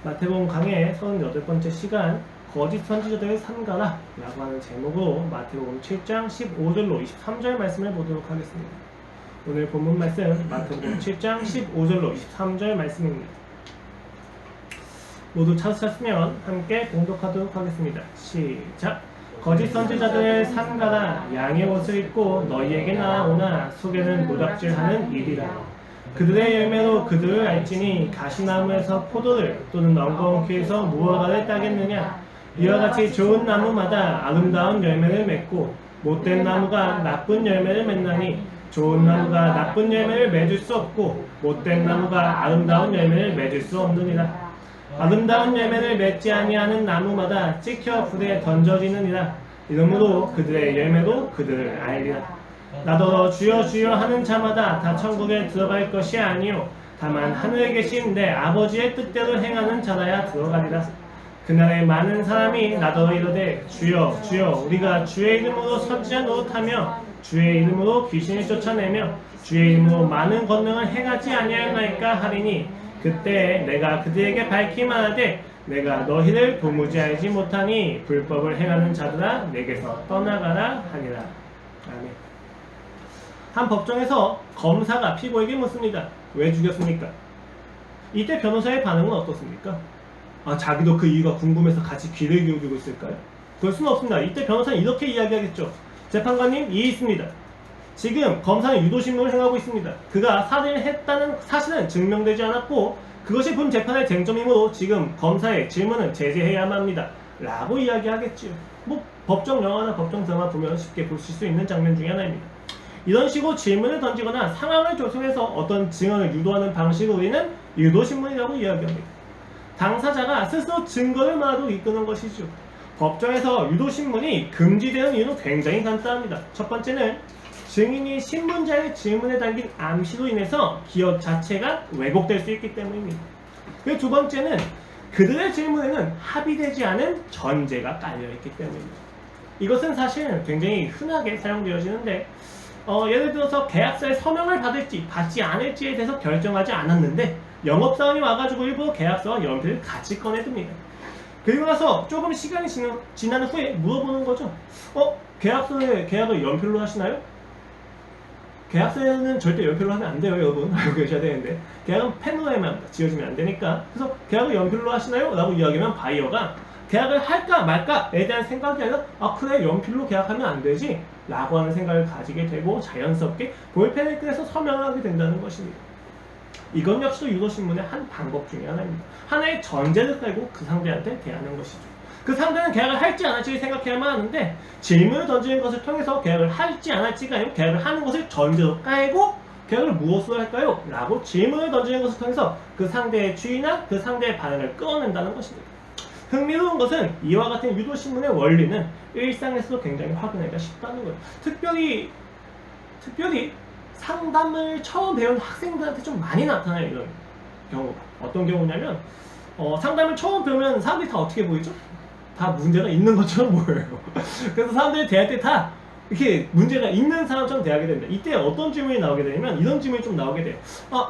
마태복음 강의 38번째 시간 거짓 선지자들의 삼가라 라고 하는 제목으로 마태복음 7장 15절로 23절 말씀을 보도록 하겠습니다. 오늘 본문 말씀 마태복음 7장 15절로 23절 말씀입니다. 모두 찾으셨으면 함께 봉독하도록 하겠습니다. 시작! 거짓 선지자들의 삼가라 양의 옷을 입고 너희에게 나아오나 속에는 무답질하는 일이라. 그들의 열매로 그들을 알지니 가시나무에서 포도를 또는 엉겅퀴 에서 무화과를 따겠느냐. 이와 같이 좋은 나무마다 아름다운 열매를 맺고 못된 나무가 나쁜 열매를 맺나니 좋은 나무가 나쁜 열매를 맺을 수 없고 못된 나무가 아름다운 열매를 맺을 수 없느니라. 아름다운 열매를 맺지 아니하는 나무마다 찍혀 불에 던져지느니라. 이러므로 그들의 열매로 그들을 알리라. 나더러 주여 주여 하는 자마다 다 천국에 들어갈 것이 아니요 다만 하늘에 계신 내 아버지의 뜻대로 행하는 자라야 들어가리라. 그날에 많은 사람이 나더러 이르되 주여 주여 우리가 주의 이름으로 선지자 노릇하며 주의 이름으로 귀신을 쫓아내며 주의 이름으로 많은 권능을 행하지 아니하였나이까 하리니 그때 내가 그들에게 밝히 말하되 내가 너희를 도무지 알지 못하니 불법을 행하는 자들아 내게서 떠나가라 하니라. 아멘. 한 법정에서 검사가 피고에게 묻습니다. 왜 죽였습니까? 이때 변호사의 반응은 어떻습니까? 자기도 그 이유가 궁금해서 같이 귀를 기울이고 있을까요? 그럴 수는 없습니다. 이때 변호사는 이렇게 이야기하겠죠. 재판관님, 이의 있습니다. 지금 검사는 유도신문을 행하고 있습니다. 그가 살인을 했다는 사실은 증명되지 않았고 그것이 본 재판의 쟁점이므로 지금 검사의 질문은 제재해야만 합니다. 라고 이야기하겠지요. 법정 영화나 법정 드라마 보면 쉽게 보실 수 있는 장면 중에 하나입니다. 이런 식으로 질문을 던지거나 상황을 조성해서 어떤 증언을 유도하는 방식을 우리는 유도신문이라고 이야기합니다. 당사자가 스스로 증거를 말하도록 이끄는 것이죠. 법정에서 유도신문이 금지되는 이유는 굉장히 간단합니다. 첫 번째는 증인이 신문자의 질문에 담긴 암시로 인해서 기억 자체가 왜곡될 수 있기 때문입니다. 그리고 두 번째는 그들의 질문에는 합의되지 않은 전제가 깔려있기 때문입니다. 이것은 사실 굉장히 흔하게 사용되어지는데 예를 들어서 계약서에 서명을 받을지 받지 않을지에 대해서 결정하지 않았는데 영업사원이 와가지고 일부러 계약서와 연필을 같이 꺼내듭니다. 그리고 나서 조금 시간이 지난 후에 물어보는 거죠. 계약을 연필로 하시나요? 계약서에는 절대 연필로 하면 안 돼요, 여러분. 알고 계셔야 되는데. 계약은 펜으로 해만 지어지면 안 되니까. 그래서 계약을 연필로 하시나요? 라고 이야기하면 바이어가 계약을 할까 말까에 대한 생각이 아니라 그래 연필로 계약하면 안 되지 라고 하는 생각을 가지게 되고 자연스럽게 볼펜을 꺼내서 서명을 하게 된다는 것입니다. 이건 역시도 유도신문의 한 방법 중에 하나입니다. 하나의 전제를 깔고 그 상대한테 대하는 것이죠. 그 상대는 계약을 할지 안 할지를 생각해야만 하는데 질문을 던지는 것을 통해서 계약을 할지 안 할지가 아니고 계약을 하는 것을 전제로 깔고 계약을 무엇으로 할까요? 라고 질문을 던지는 것을 통해서 그 상대의 주의나 그 상대의 반응을 끌어낸다는 것입니다. 흥미로운 것은 이와 같은 유도신문의 원리는 일상에서도 굉장히 확인하기가 쉽다는 거예요. 특별히 상담을 처음 배운 학생들한테 좀 많이 나타나요. 이런 경우가. 어떤 경우냐면 상담을 처음 배우면 사람들이 다 어떻게 보이죠? 다 문제가 있는 것처럼 보여요. 그래서 사람들이 대할 때 다 이렇게 문제가 있는 사람처럼 대하게 됩니다. 이때 어떤 질문이 나오게 되냐면 이런 질문이 좀 나오게 돼요.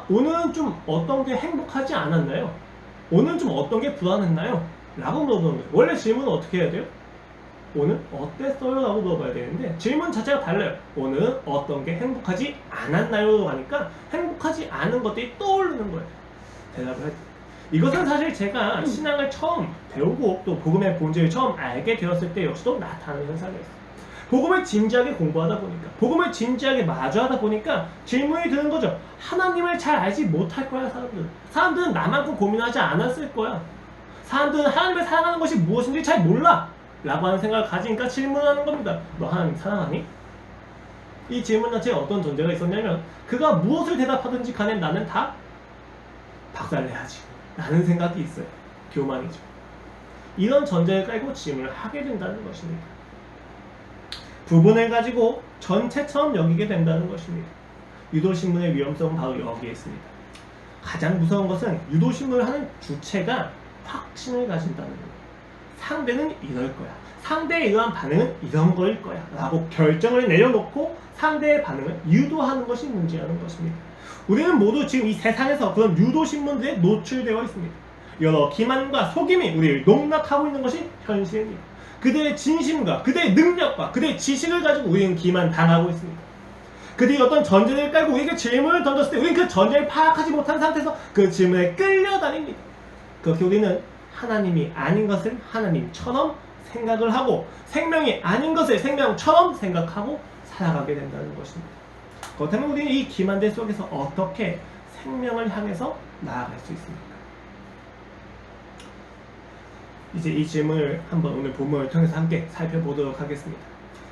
오늘은 좀 어떤 게 행복하지 않았나요? 오늘은 좀 어떤 게 불안했나요? 라고 물어보는 거예요. 원래 질문은 어떻게 해야 돼요? 오늘 어땠어요? 라고 물어봐야 되는데 질문 자체가 달라요. 오늘은 어떤 게 행복하지 않았나요? 라고 하니까 행복하지 않은 것들이 떠오르는 거예요. 대답을 할 때. 이것은 사실 제가 신앙을 처음 배우고 또 복음의 본질을 처음 알게 되었을 때 역시도 나타나는 현상이었어요. 복음을 진지하게 공부하다 보니까 복음을 진지하게 마주하다 보니까 질문이 드는 거죠. 하나님을 잘 알지 못할 거야 사람들은 나만큼 고민하지 않았을 거야. 사람들은 하나님을 사랑하는 것이 무엇인지 잘 몰라 라고 하는 생각을 가지니까 질문하는 겁니다. 너 하나님 사랑하니? 이 질문 자체에 어떤 전제가 있었냐면 그가 무엇을 대답하든지 간에 나는 다 박살내야지 라는 생각이 있어요. 교만이죠. 이런 전제를 깔고 질문을 하게 된다는 것입니다. 부분을 가지고 전체처럼 여기게 된다는 것입니다. 유도신문의 위험성은 바로 여기에 있습니다. 가장 무서운 것은 유도신문을 하는 주체가 확신을 가진다는 거예요. 상대는 이럴 거야. 상대에 의한 반응은 이런 거일 거야. 라고 결정을 내려놓고 상대의 반응을 유도하는 것이 문제라는 것입니다. 우리는 모두 지금 이 세상에서 그런 유도신문들에 노출되어 있습니다. 여러 기만과 속임이 우리를 농락하고 있는 것이 현실입니다. 그들의 진심과 그들의 능력과 그들의 지식을 가지고 우리는 기만당하고 있습니다. 그들이 어떤 전쟁을 깔고 우리에게 질문을 던졌을 때 우리는 그 전쟁을 파악하지 못한 상태에서 그 질문에 끌려다닙니다. 그렇게 우리는 하나님이 아닌 것을 하나님처럼 생각을 하고 생명이 아닌 것을 생명처럼 생각하고 살아가게 된다는 것입니다. 그렇다면 우리는 이 기만들 속에서 어떻게 생명을 향해서 나아갈 수 있습니까? 이제 이 질문을 한번 오늘 본문을 통해서 함께 살펴보도록 하겠습니다.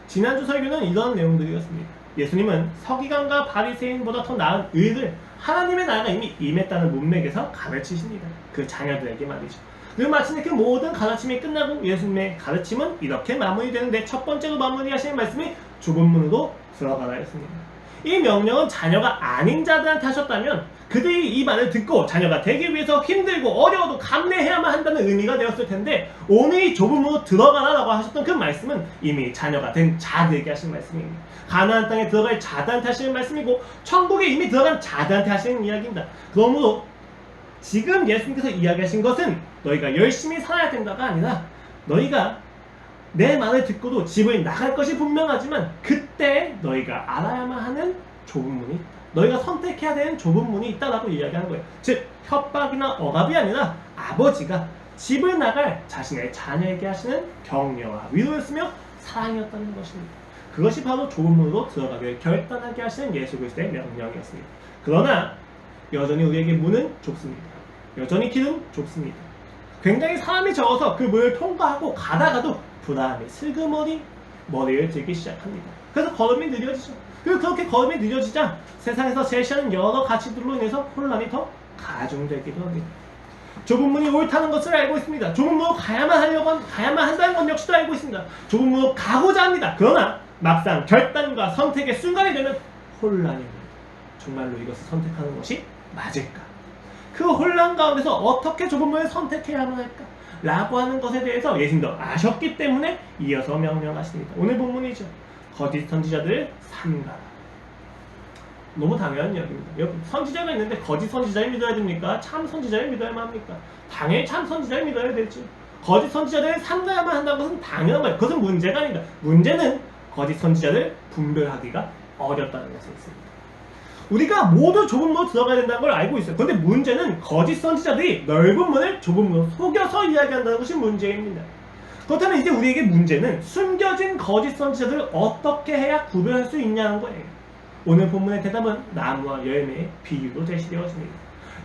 지난주 설교는 이런 내용들이었습니다. 예수님은 서기관과 바리새인보다 더 나은 의를 하나님의 나라가 이미 임했다는 문맥에서 가르치십니다. 그 자녀들에게 말이죠. 그리고 마침내 그 모든 가르침이 끝나고 예수님의 가르침은 이렇게 마무리되는데 첫 번째로 마무리하시는 말씀이 좁은 문으로 들어가라였습니다. 이 명령은 자녀가 아닌 자들한테 하셨다면 그들이 이 말을 듣고 자녀가 되기 위해서 힘들고 어려워도 감내해야만 한다는 의미가 되었을 텐데 오늘 이 좁은 문으로 들어가라라고 하셨던 그 말씀은 이미 자녀가 된 자들에게 하신 말씀입니다. 가나안 땅에 들어갈 자들한테 하시는 말씀이고 천국에 이미 들어간 자들한테 하시는 이야기입니다. 그러므로 지금 예수님께서 이야기하신 것은 너희가 열심히 살아야 된다가 아니라 너희가 내 말을 듣고도 집을 나갈 것이 분명하지만 그때 너희가 알아야만 하는 좁은 문이 있다. 너희가 선택해야 되는 좁은 문이 있다라고 이야기하는 거예요. 즉 협박이나 억압이 아니라 아버지가 집을 나갈 자신의 자녀에게 하시는 격려와 위로였으며 사랑이었다는 것입니다. 그것이 바로 좁은 문으로 들어가길 결단하게 하시는 예수 그리스도의 명령이었습니다. 그러나 여전히 우리에게 문은 좁습니다. 여전히 길은 좁습니다. 굉장히 사람이 적어서 그 문을 통과하고 가다가도 불안함이 슬그머니 머리를 들기 시작합니다. 그래서 걸음이 느려지죠. 그리고 그렇게 걸음이 느려지자 세상에서 제시하는 여러 가치들로 인해서 혼란이 더 가중되기도 합니다. 좁은 문이 옳다는 것을 알고 있습니다. 좁은 문으로 가야만 한다는 건 역시도 알고 있습니다. 좁은 문으로 가고자 합니다. 그러나 막상 결단과 선택의 순간이 되면 혼란이 옵니다. 정말로 이것을 선택하는 것이 맞을까? 그 혼란 가운데서 어떻게 좁은 문을 선택해야만 할까? 라고 하는 것에 대해서 예수님도 아셨기 때문에 이어서 명령하십니다. 오늘 본문이죠. 거짓 선지자들을 삼가라. 너무 당연한 이야기입니다. 여러분, 선지자가 있는데 거짓 선지자를 믿어야 됩니까? 참 선지자를 믿어야만 합니까? 당연히 참 선지자를 믿어야 되죠. 거짓 선지자들을 삼가야만 한다는 것은 당연한 거예요. 그것은 문제가 아닙니다. 문제는 거짓 선지자를 분별하기가 어렵다는 것에 있습니다. 우리가 모두 좁은 문으로 들어가야 된다는 걸 알고 있어요. 그런데 문제는 거짓 선지자들이 넓은 문을 좁은 문으로 속여서 이야기한다는 것이 문제입니다. 그렇다면 이제 우리에게 문제는 숨겨진 거짓 선지자들을 어떻게 해야 구별할 수 있냐는 거예요. 오늘 본문의 대답은 나무와 열매의 비유로 제시되었습니다.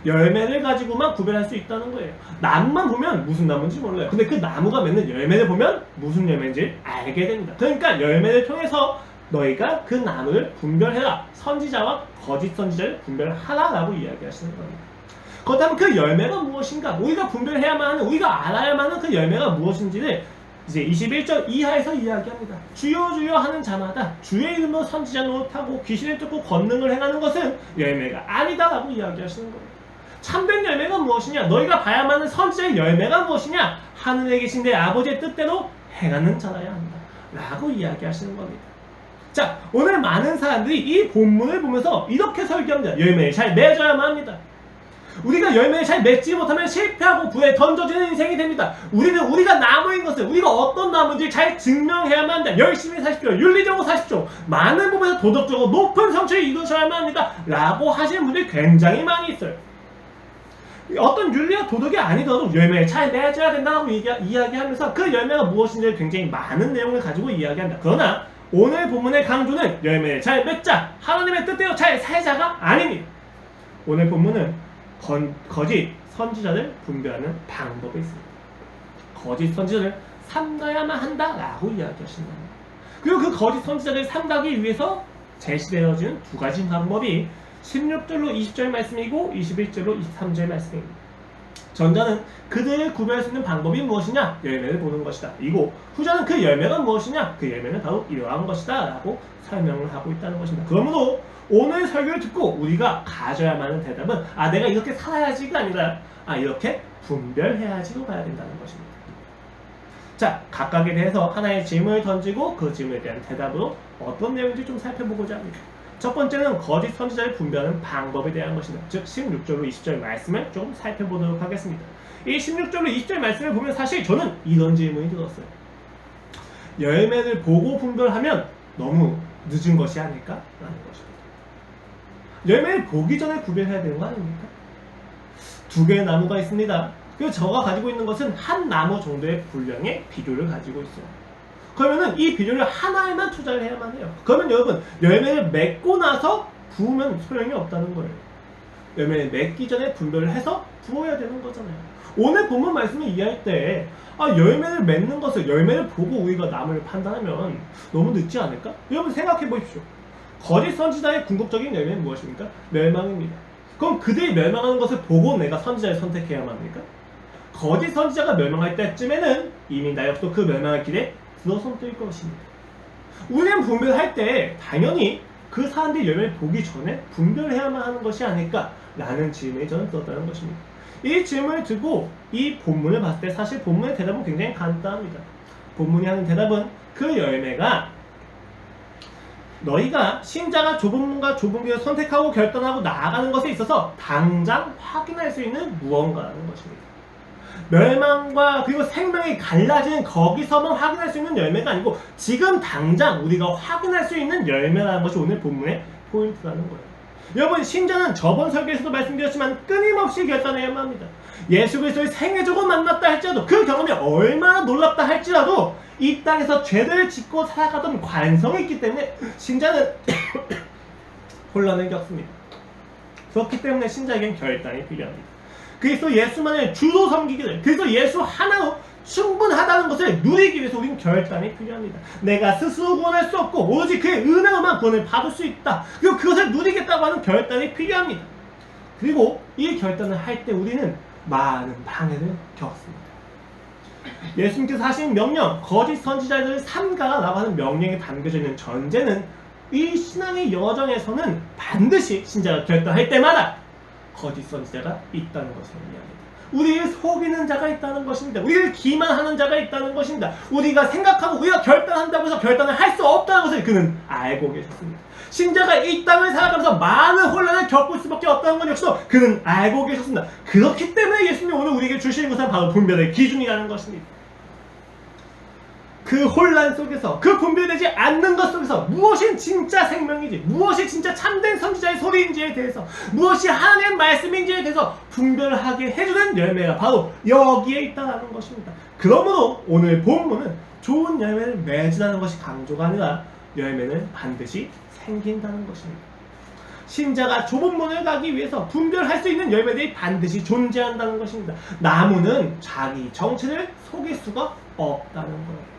열매를 가지고만 구별할 수 있다는 거예요. 나무만 보면 무슨 나무인지 몰라요. 근데 그 나무가 맺는 열매를 보면 무슨 열매인지 알게 됩니다. 그러니까 열매를 통해서 너희가 그 나무를 분별해라. 선지자와 거짓 선지자를 분별하라라고 이야기하시는 겁니다. 그렇다면 그 열매가 무엇인가? 우리가 분별해야만 하는, 우리가 알아야만 하는 그 열매가 무엇인지를 이제 21절 이하에서 이야기합니다. 주여 주여 하는 자마다 주의 이름으로 선지자 노릇하고 귀신을 쫓고 권능을 행하는 것은 열매가 아니다라고 이야기하시는 거예요. 참된 열매가 무엇이냐? 너희가 봐야만 하는 선지자의 열매가 무엇이냐? 하늘에 계신 내 아버지의 뜻대로 행하는 자라야 한다 라고 이야기하시는 겁니다. 자, 오늘 많은 사람들이 이 본문을 보면서 이렇게 설교합니다. 열매를 잘 맺어야만 합니다. 우리가 열매를 잘 맺지 못하면 실패하고 불에 던져지는 인생이 됩니다. 우리가 나무인 것을, 우리가 어떤 나무인지 잘 증명해야만 합니다. 열심히 사십시오. 윤리적으로 사십시오. 많은 부분에서 도덕적으로 높은 성취를 이루셔야만 합니다. 라고 하시는 분들이 굉장히 많이 있어요. 어떤 윤리와 도덕이 아니더라도 열매를 잘 맺어야 된다고 이야기하면서 그 열매가 무엇인지 굉장히 많은 내용을 가지고 이야기합니다. 그러나 오늘 본문의 강조는 열매를 잘 맺자, 하나님의 뜻대로 잘 살자가 아닙니다. 오늘 본문은 거짓 선지자를 분별하는 방법이 있습니다. 거짓 선지자를 삼가야만 한다라고 이야기하시는 겁니다. 그리고 그 거짓 선지자를 삼가기 위해서 제시되어지는 두 가지 방법이 16절로 20절 말씀이고 21절로 23절 말씀입니다. 전자는 그들을 구별할 수 있는 방법이 무엇이냐? 열매를 보는 것이다. 이고 후자는 그 열매가 무엇이냐? 그 열매는 바로 이러한 것이다 라고 설명을 하고 있다는 것입니다. 그러므로 오늘 설교를 듣고 우리가 가져야만 하는 대답은 내가 이렇게 살아야지가 아니라 이렇게 분별해야지로 가야 된다는 것입니다. 자, 각각에 대해서 하나의 질문을 던지고 그 질문에 대한 대답으로 어떤 내용인지 좀 살펴보고자 합니다. 첫 번째는 거짓 선지자를 분별하는 방법에 대한 것입니다. 즉 16절로 20절 말씀을 좀 살펴보도록 하겠습니다. 이 16절로 20절 말씀을 보면 사실 저는 이런 질문이 들었어요. 열매를 보고 분별하면 너무 늦은 것이 아닐까? 라는 것입니다. 열매를 보기 전에 구별해야 되는 거 아닙니까? 두 개의 나무가 있습니다. 그리고 저가 가지고 있는 것은 한 나무 정도의 분량의 비료를 가지고 있어요. 그러면은 이 비료를 하나에만 투자를 해야만 해요. 그러면 여러분, 열매를 맺고 나서 부으면 소용이 없다는 거예요. 열매를 맺기 전에 분별을 해서 부어야 되는 거잖아요. 오늘 본문 말씀을 이해할 때 열매를 맺는 것을, 열매를 보고 우리가 나무를 판단하면 너무 늦지 않을까? 여러분 생각해 보십시오. 거짓 선지자의 궁극적인 열매는 무엇입니까? 멸망입니다. 그럼 그들이 멸망하는 것을 보고 내가 선지자를 선택해야만 합니까? 거짓 선지자가 멸망할 때쯤에는 이미 나 역도 그 멸망의 길에 들어선 뜰 것입니다. 우리는 분별할 때 당연히 그 사람들이 열매를 보기 전에 분별해야만 하는 것이 아닐까라는 질문이 저는 떴다는 것입니다. 이 질문을 두고 이 본문을 봤을 때 사실 본문의 대답은 굉장히 간단합니다. 본문이 하는 대답은 그 열매가 너희가 신자가 좁은 문과 좁은 길을 선택하고 결단하고 나아가는 것에 있어서 당장 확인할 수 있는 무언가라는 것입니다. 멸망과 그리고 생명이 갈라지는 거기서만 확인할 수 있는 열매가 아니고 지금 당장 우리가 확인할 수 있는 열매라는 것이 오늘 본문의 포인트라는 거예요. 여러분, 신자는 저번 설교에서도 말씀드렸지만 끊임없이 결단해야만 합니다. 예수 그리스도의 생애적으로 만났다 할지라도 그 경험이 얼마나 놀랍다 할지라도 이 땅에서 죄를 짓고 살아가던 관성이 있기 때문에 신자는 혼란을 겪습니다. 그렇기 때문에 신자에겐 결단이 필요합니다. 그리스도 예수만을 주로 섬기기를, 그래서 예수 하나로 충분하다는 것을 누리기 위해서 우리는 결단이 필요합니다. 내가 스스로 구원할 수 없고 오로지 그의 은혜로만 구원을 받을 수 있다. 그리고 그것을 누리겠다고 하는 결단이 필요합니다. 그리고 이 결단을 할 때 우리는 많은 방해를 겪습니다. 예수님께서 하신 명령, 거짓 선지자들을 삼가라고 하는 명령에 담겨져 있는 전제는 이 신앙의 여정에서는 반드시 신자가 결단할 때마다 거짓 선지자가 있다는 것을 의미합니다. 우리를 속이는 자가 있다는 것입니다. 우리를 기만하는 자가 있다는 것입니다. 우리가 생각하고 우리가 결단한다고 해서 결단을 할 수 없다는 것을 그는 알고 계셨습니다. 신자가 이 땅을 살아가면서 많은 혼란을 겪을 수밖에 없다는 것 역시도 그는 알고 계셨습니다. 그렇기 때문에 예수님이 오늘 우리에게 주시는 것은 바로 분별의 기준이라는 것입니다. 그 혼란 속에서, 그 분별되지 않는 것 속에서 무엇이 진짜 생명인지, 무엇이 진짜 참된 선지자의 소리인지에 대해서, 무엇이 하나님의 말씀인지에 대해서 분별하게 해주는 열매가 바로 여기에 있다는 것입니다. 그러므로 오늘 본문은 좋은 열매를 맺으라는 것이 강조가 아니라 열매는 반드시 생긴다는 것입니다. 신자가 좁은 문을 가기 위해서 분별할 수 있는 열매들이 반드시 존재한다는 것입니다. 나무는 자기 정체를 속일 수가 없다는 거예요.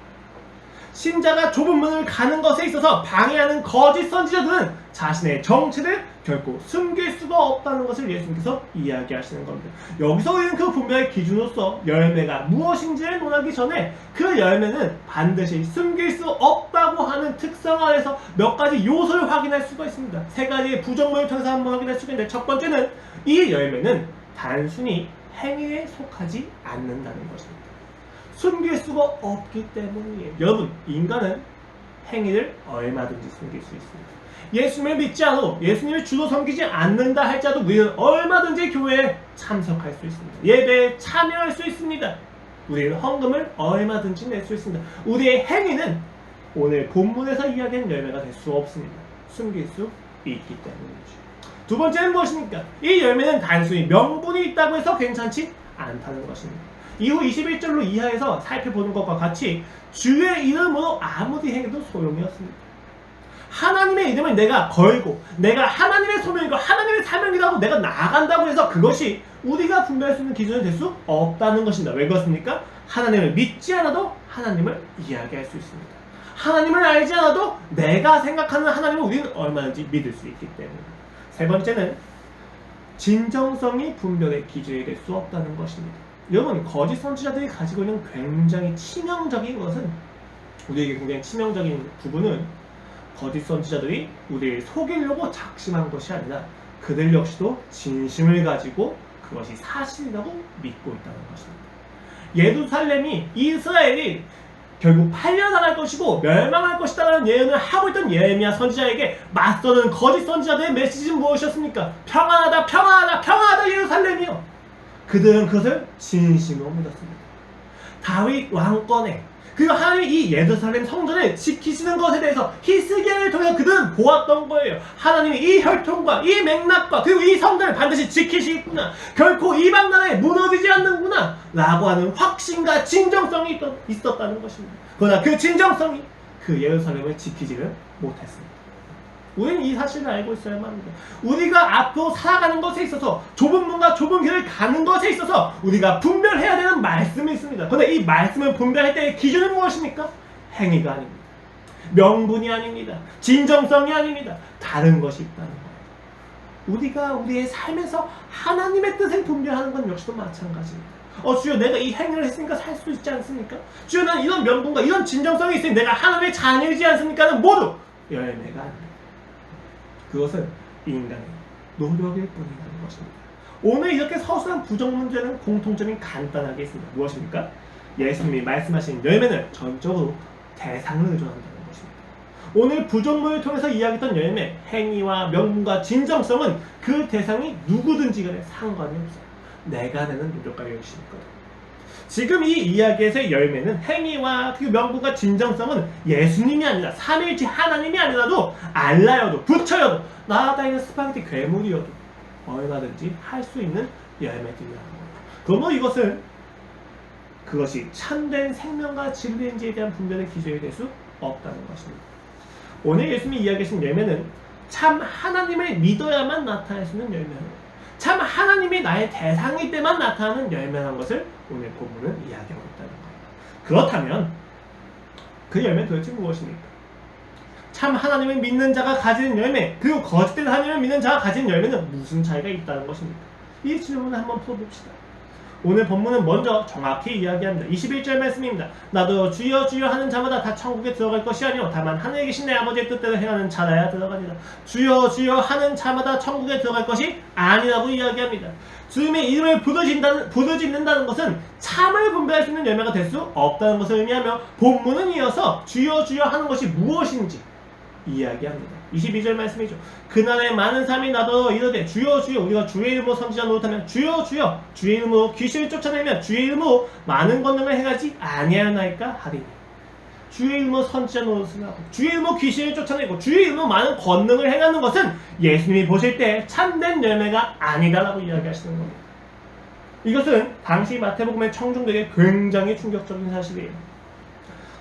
신자가 좁은 문을 가는 것에 있어서 방해하는 거짓 선지자들은 자신의 정체를 결코 숨길 수가 없다는 것을 예수님께서 이야기하시는 겁니다. 여기서 우리는 그 분별의 기준으로서 열매가 무엇인지를 논하기 전에 그 열매는 반드시 숨길 수 없다고 하는 특성 아래서 몇 가지 요소를 확인할 수가 있습니다. 세 가지의 부정문을 통해서 한번 확인할 수가 있는데, 첫 번째는 이 열매는 단순히 행위에 속하지 않는다는 것입니다. 숨길 수가 없기 때문이에요. 여러분, 인간은 행위를 얼마든지 숨길 수 있습니다. 예수님을 믿지 않아도, 예수님을 주로 섬기지 않는다 할지라도 우리는 얼마든지 교회에 참석할 수 있습니다. 예배에 참여할 수 있습니다. 우리는 헌금을 얼마든지 낼 수 있습니다. 우리의 행위는 오늘 본문에서 이야기한 열매가 될 수 없습니다. 숨길 수 있기 때문이죠. 두 번째는 무엇입니까? 이 열매는 단순히 명분이 있다고 해서 괜찮지 않다는 것입니다. 이후 21절로 이하에서 살펴보는 것과 같이 주의 이름으로 아무리 행해도 소용이 없습니다. 하나님의 이름을 내가 걸고 내가 하나님의 소명이고 하나님의 사명이라고 내가 나아간다고 해서 그것이 우리가 분별할 수 있는 기준이 될 수 없다는 것입니다. 왜 그렇습니까? 하나님을 믿지 않아도 하나님을 이야기할 수 있습니다. 하나님을 알지 않아도 내가 생각하는 하나님을 우리는 얼마든지 믿을 수 있기 때문입니다. 세 번째는 진정성이 분별의 기준이 될 수 없다는 것입니다. 여러분, 거짓 선지자들이 가지고 있는 굉장히 치명적인 것은, 우리에게 굉장히 치명적인 부분은 거짓 선지자들이 우리를 속이려고 작심한 것이 아니라 그들 역시도 진심을 가지고 그것이 사실이라고 믿고 있다는 것입니다. 예루살렘이, 이스라엘이 결국 팔려나갈 것이고 멸망할 것이다라는 예언을 하고 있던 예레미야 선지자에게 맞서는 거짓 선지자들의 메시지는 무엇이었습니까? 평안하다 평안하다 평안하다 예루살렘이요. 그들은 그것을 진심으로 믿었습니다. 다윗 왕권에 그리고 하나님이 이 예루살렘 성전을 지키시는 것에 대해서 히스기야를 통해서 그들은 보았던 거예요. 하나님이 이 혈통과 이 맥락과 그리고 이 성전을 반드시 지키시겠구나. 결코 이방 나라에 무너지지 않는구나 라고 하는 확신과 진정성이 있었다는 것입니다. 그러나 그 진정성이 그 예루살렘을 지키지를 못했습니다. 우리는 이 사실을 알고 있어야만 합니다. 우리가 앞으로 살아가는 것에 있어서 좁은 문과 좁은 길을 가는 것에 있어서 우리가 분별해야 되는 말씀이 있습니다. 그런데 이 말씀을 분별할 때의 기준은 무엇입니까? 행위가 아닙니다. 명분이 아닙니다. 진정성이 아닙니다. 다른 것이 있다는 거예요. 우리가 우리의 삶에서 하나님의 뜻을 분별하는 건 역시도 마찬가지입니다. 주여 내가 이 행위를 했으니까 살 수 있지 않습니까? 주여 난 이런 명분과 이런 진정성이 있으니 내가 하나님의 자녀이지 않습니까는 모두 열매가 아닙니다. 그것은 인간의 노력일 뿐이라는 것입니다. 오늘 이렇게 서술한 부정 문제는 공통점이 간단하게 있습니다. 무엇입니까? 예수님이 말씀하신 열매는 전적으로 대상을 의존한다는 것입니다. 오늘 부정문을 통해서 이야기했던 열매, 행위와 명분과 진정성은 그 대상이 누구든지 간에 상관이 없어요. 내가 내는 노력과 열심일 거다. 지금 이 이야기에서의 열매는 행위와 그 명분과 진정성은 예수님이 아니라 삼일째 하나님이 아니라도 알라여도 부처여도 나아다니는 스파게티 괴물이어도 얼마든지 할 수 있는 열매들이라는 거예요. 그러므로 이것은 그것이 참된 생명과 진리인지에 대한 분별의 기준이 될 수 없다는 것입니다. 오늘 예수님이 이야기하신 열매는 참 하나님을 믿어야만 나타날 수 있는 열매입니다. 참 하나님이 나의 대상일 때만 나타나는 열매라는 것을 오늘 본문은 이야기하고 있다는 거예요. 그렇다면 그 열매는 도대체 무엇입니까? 참 하나님을 믿는 자가 가지는 열매 그리고 거짓된 하나님을 믿는 자가 가지는 열매는 무슨 차이가 있다는 것입니까? 이 질문을 한번 풀어봅시다. 오늘 본문은 먼저 정확히 이야기합니다. 21절 말씀입니다. 나도 주여 주여 하는 자마다 다 천국에 들어갈 것이 아니오 다만 하늘에 계신 내 아버지의 뜻대로 행하는 자라야 들어가니라. 주여 주여 하는 자마다 천국에 들어갈 것이 아니라고 이야기합니다. 주님의 이름을 부르짖는다는 것은 참을 분별할 수 있는 열매가 될 수 없다는 것을 의미하며 본문은 이어서 주여 주여 하는 것이 무엇인지 이야기합니다. 22절 말씀이죠. 그날에 많은 사람이 나더러 이르되 주여 주여 우리가 주의 이름으로 선지자 노릇하면 주여 주여 주의 이름으로 귀신을 쫓아내면 주의 이름으로 많은 권능을 행하지 아니하나이까 하리니. 주의 이름으로 선지자 노릇을 하고 주의 이름으로 귀신을 쫓아내고 주의 이름으로 많은 권능을 행하는 것은 예수님이 보실 때 참된 열매가 아니다라고 이야기하시는 겁니다. 이것은 당시 마태복음의 청중들에게 굉장히 충격적인 사실이에요.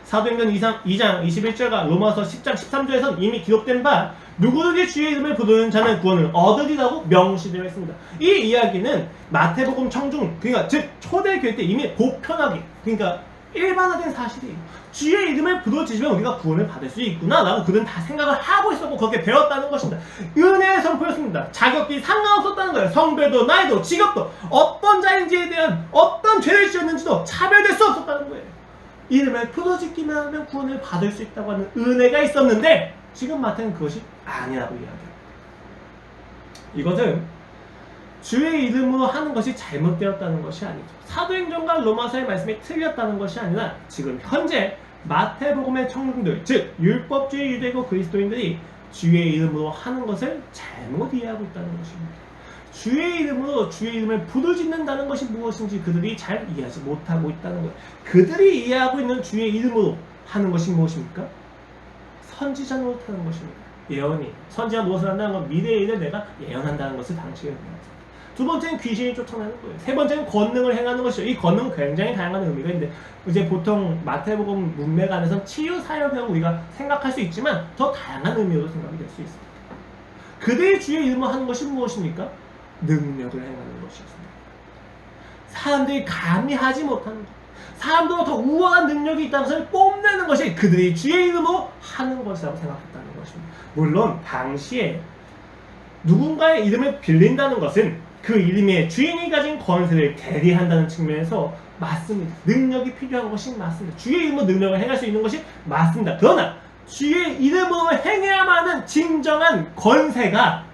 사도행전 2장 21절과 로마서 10장 13절에서는 이미 기록된 바 누구든지 주의 이름을 부르는 자는 구원을 얻으리라고 명시되어 있습니다. 이 이야기는 마태복음 청중 그러니까 즉 초대교회 때 이미 보편하게 그러니까 일반화된 사실이에요. 주의 이름을 부르짖으면 우리가 구원을 받을 수 있구나 라고 그들은 다 생각을 하고 있었고 그렇게 배웠다는 것입니다. 은혜의 선포였습니다. 자격이 상관없었다는 거예요. 성별도 나이도 직업도 어떤 자인지에 대한 어떤 죄를 지었는지도 차별될 수 없었다는 거예요. 이름을 부르짖기만 하면 구원을 받을 수 있다고 하는 은혜가 있었는데 지금 마태는 그것이 아니라고 이야기합니다. 이것은 주의 이름으로 하는 것이 잘못되었다는 것이 아니죠. 사도행전과 로마서의 말씀이 틀렸다는 것이 아니라 지금 현재 마태복음의 청중들 즉 율법주의 유대교 그리스도인들이 주의 이름으로 하는 것을 잘못 이해하고 있다는 것입니다. 주의 이름으로 주의 이름을 부르짖는다는 것이 무엇인지 그들이 잘 이해하지 못하고 있다는 거예요. 그들이 이해하고 있는 주의 이름으로 하는 것이 무엇입니까? 선지자 노릇하는 것입니다. 예언이 선지자 노릇을 한다는 건 미래의 일을 내가 예언한다는 것을 당시에 의미합니다. 두 번째는 귀신이 쫓아내는 거예요. 세 번째는 권능을 행하는 것이죠. 이 권능은 굉장히 다양한 의미가 있는데 이제 보통 마태복음 문맥 안에서는 치유 사역이라고 우리가 생각할 수 있지만 더 다양한 의미로 생각이 될 수 있습니다. 그들이 주의 이름으로 하는 것이 무엇입니까? 능력을 행하는 것이었습니다. 사람들이 감히 하지 못하는 것, 사람들보다 더 우월한 능력이 있다는 것을 뽐내는 것이 그들이 주의 이름으로 하는 것이라고 생각했다는 것입니다. 물론 당시에 누군가의 이름을 빌린다는 것은 그 이름의 주인이 가진 권세를 대리한다는 측면에서 맞습니다. 능력이 필요한 것이 맞습니다. 주의 이름으로 능력을 행할 수 있는 것이 맞습니다. 그러나 주의 이름으로 행해야만 하는 진정한 권세가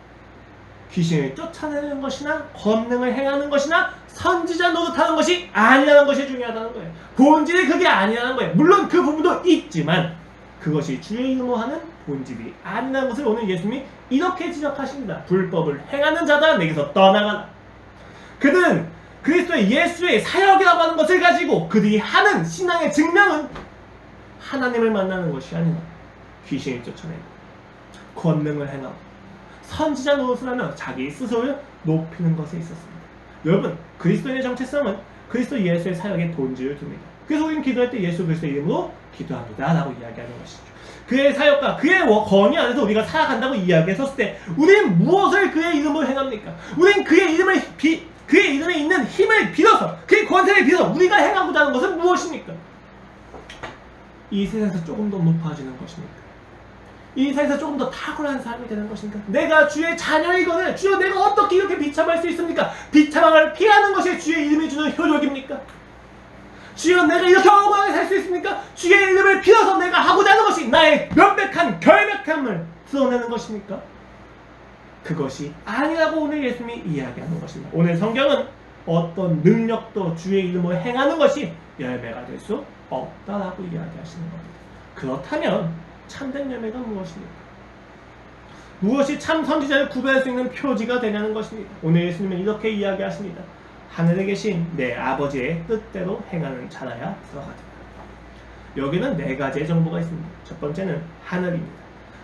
귀신을 쫓아내는 것이나 권능을 행하는 것이나 선지자 노릇하는 것이 아니라는 것이 중요하다는 거예요. 본질이 그게 아니라는 거예요. 물론 그 부분도 있지만 그것이 주의 이름으로 하는 본질이 아니라는 것을 오늘 예수님이 이렇게 지적하십니다. 불법을 행하는 자다 내게서 떠나가라. 그들은 그리스도의 예수의 사역이라고 하는 것을 가지고 그들이 하는 신앙의 증명은 하나님을 만나는 것이 아니라 귀신을 쫓아내고 권능을 행하고 선지자 노릇을 하며 자기 스스로를 높이는 것에 있었습니다. 여러분, 그리스도인의 정체성은 그리스도 예수의 사역의 본질을 둡니다. 그래서 우리는 기도할 때 예수 그리스도의 이름으로 기도합니다 라고 이야기하는 것이죠. 그의 사역과 그의 권위 안에서 우리가 살아간다고 이야기했었을 때 우리는 무엇을 그의 이름으로 행합니까? 우리는 그의 이름에 있는 힘을 빌어서 그의 권세를 빌어서 우리가 행하고자 하는 것은 무엇입니까? 이 세상에서 조금 더 높아지는 것입니까? 이 세상에서 조금 더 탁월한 삶이 되는 것입니까? 내가 주의 자녀이거늘 주여 내가 어떻게 이렇게 비참할 수 있습니까? 비참함을 피하는 것이 주의 이름이 주는 효력입니까? 주여 내가 이렇게 억울하게 살 수 있습니까? 주의 이름을 빌어서 내가 하고자 하는 것이 나의 명백한 결백함을 드러내는 것입니까? 그것이 아니라고 오늘 예수님이 이야기하는 것입니다. 오늘 성경은 어떤 능력도 주의 이름으로 행하는 것이 열매가 될 수 없다라고 이야기하시는 겁니다. 그렇다면 참된 열매가 무엇입니까? 무엇이 참 선지자를 구별할 수 있는 표지가 되냐는 것입니다. 오늘 예수님은 이렇게 이야기하십니다. 하늘에 계신 내 아버지의 뜻대로 행하는 자라야 들어가리라. 여기는 네 가지의 정보가 있습니다. 첫 번째는 하늘입니다.